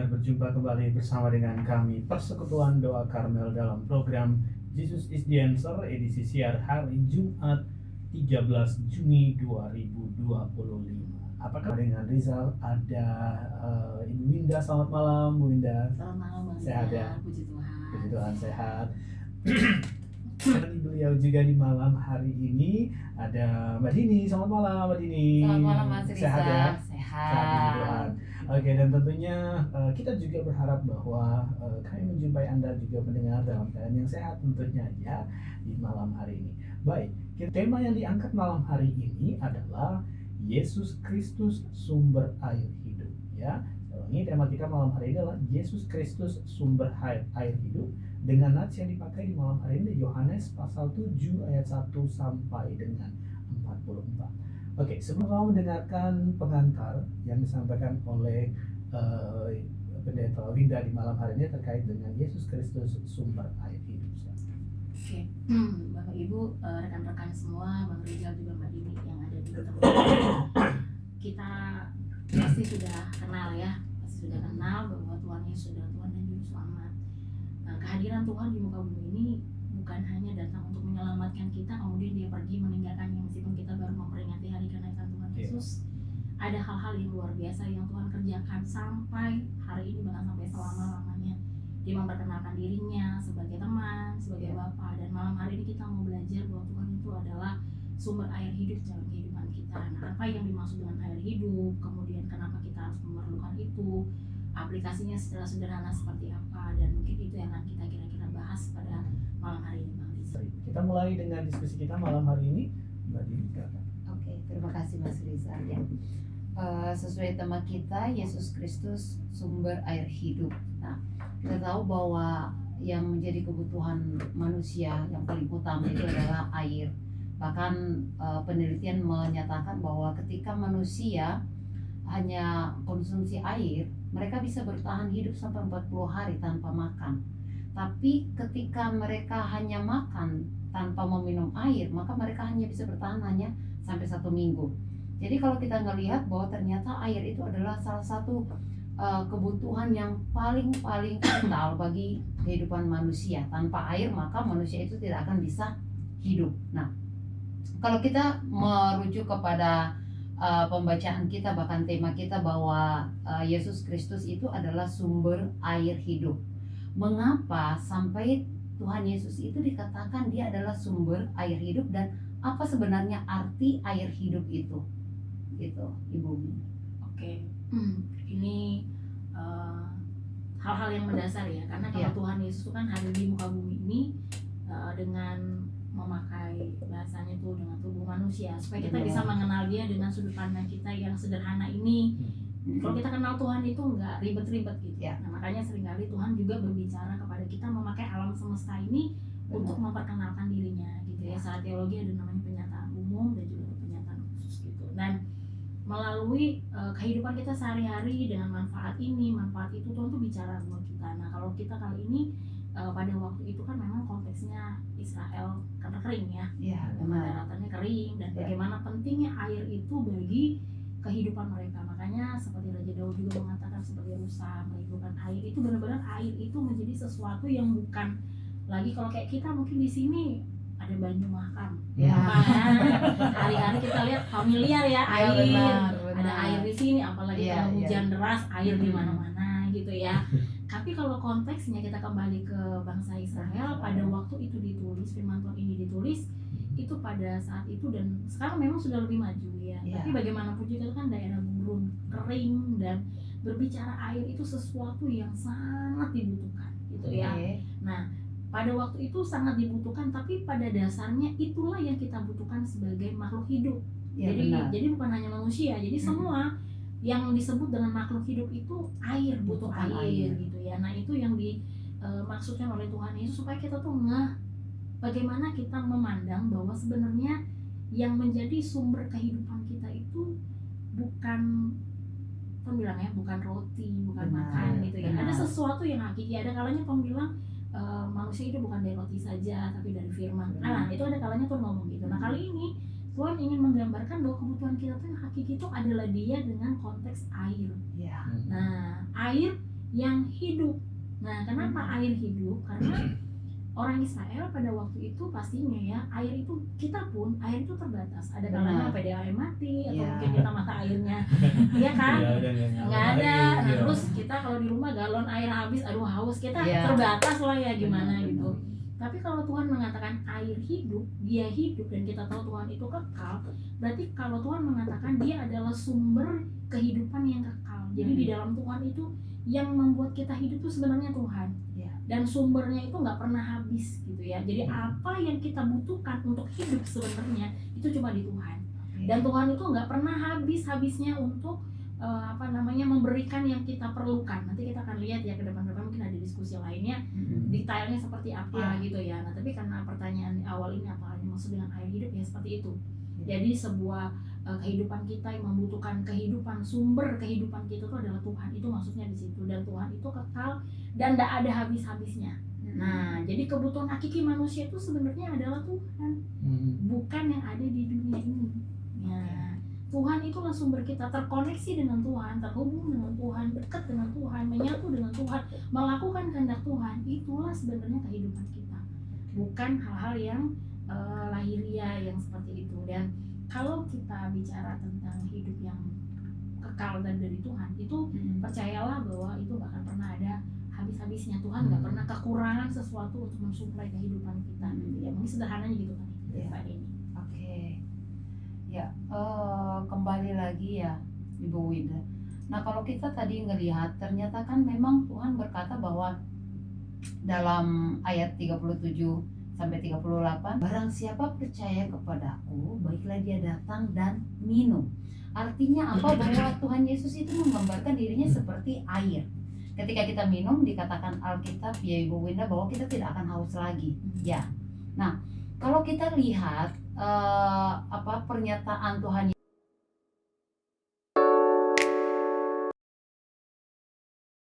pendengar, berjumpa kembali bersama dengan kami Persekutuan Doa Karmel dalam program Jesus is the Answer edisi siar hari Jumat 13 Juni 2025. Apakah dengan Rizal ada Ibu Winda? Selamat malam Bu Winda. Selamat malam Bang. Sehat ya? Puji Tuhan. Puji Tuhan sehat. Dan beliau juga di malam hari ini ada Mbak Dini. Selamat malam Mbak Dini. Selamat malam Mas Rizal. Sehat ya? Sehat. Oke, dan tentunya kita juga berharap bahwa kami menjumpai Anda juga pendengar dalam keadaan yang sehat tentunya ya di malam hari ini. Baik, tema yang diangkat malam hari ini adalah Yesus Kristus sumber air hidup ya. Ini tema kita malam hari ini adalah Yesus Kristus sumber air hidup dengan nats yang dipakai di malam hari ini Yohanes pasal 7 ayat 1 sampai dengan 44. Oke, sebelum kamu mendengarkan pengantar yang disampaikan oleh Pendeta Winda di malam hari ini terkait dengan Yesus Kristus sumber air hidup. Oke, Bapak Ibu, rekan-rekan semua, Bang Rizal juga Mbak Dini yang ada di tempat kita pasti sudah kenal ya, pasti sudah kenal bahwa Tuhan Yesus adalah Tuhan dan Juru Selamat. Kehadiran Tuhan di muka bumi ini bukan hanya datang untuk menyelamatkan kita kemudian dia pergi meninggalkannya, meskipun kita baru memperingati hari kenaikan Tuhan Yesus. Ada hal-hal yang luar biasa yang Tuhan kerjakan sampai hari ini, bahkan sampai selama-lamanya. Dia memperkenalkan dirinya sebagai teman, sebagai Bapa, dan malam hari ini kita mau belajar bahwa Tuhan itu adalah sumber air hidup dalam kehidupan kita. Nah, apa yang dimaksud dengan air hidup, kemudian kenapa kita harus memerlukan itu, aplikasinya secara sederhana seperti apa, dan mungkin itu yang akan kita kira-kira bahas pada malam hari ini, Bang Rizal. Kita mulai dengan diskusi kita malam hari ini, Mbak Dini. Oke, terima kasih Mas Rizal ya. Sesuai tema kita, Yesus Kristus sumber air hidup. Nah, kita tahu bahwa yang menjadi kebutuhan manusia yang paling utama itu adalah air. Bahkan penelitian menyatakan bahwa ketika manusia hanya konsumsi air, mereka bisa bertahan hidup sampai 40 hari tanpa makan. Tapi ketika mereka hanya makan tanpa meminum air, maka mereka hanya bisa bertahan hanya sampai 1 minggu. Jadi kalau kita ngelihat bahwa ternyata air itu adalah salah satu kebutuhan yang paling vital bagi kehidupan manusia. Tanpa air maka manusia itu tidak akan bisa hidup. Nah, kalau kita merujuk kepada pembacaan kita, bahkan tema kita bahwa Yesus Kristus itu adalah sumber air hidup. Mengapa sampai Tuhan Yesus itu dikatakan dia adalah sumber air hidup, dan apa sebenarnya arti air hidup itu? Gitu, Ibu. Oke, ini hal-hal yang mendasar ya, karena kalau Tuhan Yesus itu kan hadir di muka bumi ini dengan memakai bahasanya itu dengan tubuh manusia supaya kita bisa mengenal dia dengan sudut pandang kita yang sederhana ini. Kalau kita kenal Tuhan itu nggak ribet-ribet gitu ya. Nah, makanya seringkali Tuhan juga berbicara kepada kita memakai alam semesta ini untuk memperkenalkan dirinya gitu ya. Saat teologi ada namanya penyataan umum dan juga penyataan khusus gitu. Dan melalui kehidupan kita sehari-hari dengan manfaat ini, manfaat itu, Tuhan tuh bicara buat kita. Nah, kalau kita kali ini pada waktu itu kan memang konteksnya Israel karena kering ya, daratannya kering, dan bagaimana pentingnya air itu bagi kehidupan mereka. Makanya seperti Raja Daud juga mengatakan seperti rusa merindukan air, itu benar-benar air itu menjadi sesuatu yang bukan lagi kalau kayak kita mungkin di sini ada banyu mahkam, hari-hari kita lihat familiar ya air, benar. Ada air di sini, apalagi kalau hujan deras air di mana-mana gitu ya. Tapi kalau konteksnya kita kembali ke bangsa Israel, pada waktu itu ditulis, firman Tuhan ini ditulis itu pada saat itu, dan sekarang memang sudah lebih maju ya. Tapi bagaimanapun juga itu kan daerah gurun, kering, dan berbicara air itu sesuatu yang sangat dibutuhkan gitu ya. Nah, pada waktu itu sangat dibutuhkan, tapi pada dasarnya itulah yang kita butuhkan sebagai makhluk hidup. Jadi bukan hanya manusia, jadi semua yang disebut dengan makhluk hidup itu air, butuh air gitu ya. Nah, itu yang dimaksudkan oleh Tuhan Yesus supaya kita tuh bagaimana kita memandang bahwa sebenarnya yang menjadi sumber kehidupan kita itu bukan bukan roti, bukan makan gitu ya. Ada sesuatu yang hakiki. Ada kalanya bilang manusia itu bukan dari roti saja tapi dari firman. Nah, itu ada kalanya Tuhan ngomong gitu. Nah, kali ini Tuhan ingin menggambarkan bahwa kebutuhan kita tuh yang hakiki itu adalah dia dengan konteks air. Nah, air yang hidup. Nah, kenapa air hidup? Karena orang Israel pada waktu itu pastinya ya, air itu, kita pun air itu terbatas. Ada kalanya pada air mati atau mungkin kita mata airnya, iya kan? Nggak ada. Nah, terus kita kalau di rumah galon air habis, aduh haus, kita terbatas lah ya gimana gitu. Tapi kalau Tuhan mengatakan air hidup, dia hidup, dan kita tahu Tuhan itu kekal, berarti kalau Tuhan mengatakan dia adalah sumber kehidupan yang kekal. Jadi di dalam Tuhan itu yang membuat kita hidup itu sebenarnya Tuhan. Dan sumbernya itu nggak pernah habis gitu ya. Jadi apa yang kita butuhkan untuk hidup sebenarnya itu cuma di Tuhan. Dan Tuhan itu nggak pernah habisnya untuk memberikan yang kita perlukan. Nanti kita akan lihat ya ke depan-depan, mungkin ada diskusi lainnya detailnya seperti apa gitu ya. Nah, tapi karena pertanyaan awal ini apa yang maksud dengan air hidup, ya seperti itu. Jadi sebuah kehidupan kita yang membutuhkan kehidupan, sumber kehidupan kita itu adalah Tuhan. Itu maksudnya di situ. Dan Tuhan itu kekal dan tidak ada habis-habisnya. Nah, jadi kebutuhan hakiki manusia itu sebenarnya adalah Tuhan, bukan yang ada di dunia ini. Ya, Tuhan itulah sumber kita, terkoneksi dengan Tuhan, terhubung dengan Tuhan, dekat dengan Tuhan, menyatu dengan Tuhan, melakukan kehendak Tuhan. Itulah sebenarnya kehidupan kita, bukan hal-hal yang lahiriah yang seperti itu. Dan kalau kita bicara tentang hidup yang kekal dan dari Tuhan, itu percayalah bahwa itu gak akan pernah ada habis-habisnya. Tuhan gak pernah kekurangan sesuatu untuk mensuplai kehidupan kita. Ya mungkin sederhananya gitu kan Pak ini. Oke. Ya, kembali lagi ya Ibu Wida. Nah, kalau kita tadi ngelihat, ternyata kan memang Tuhan berkata bahwa dalam ayat 37 sampai 38, barang siapa percaya kepadaku, baiklah dia datang dan minum. Artinya apa? Bahwa Tuhan Yesus itu menggambarkan dirinya seperti air. Ketika kita minum, dikatakan Alkitab ya Ibu Winda bahwa kita tidak akan haus lagi. Ya. Nah, kalau kita lihat pernyataan Tuhan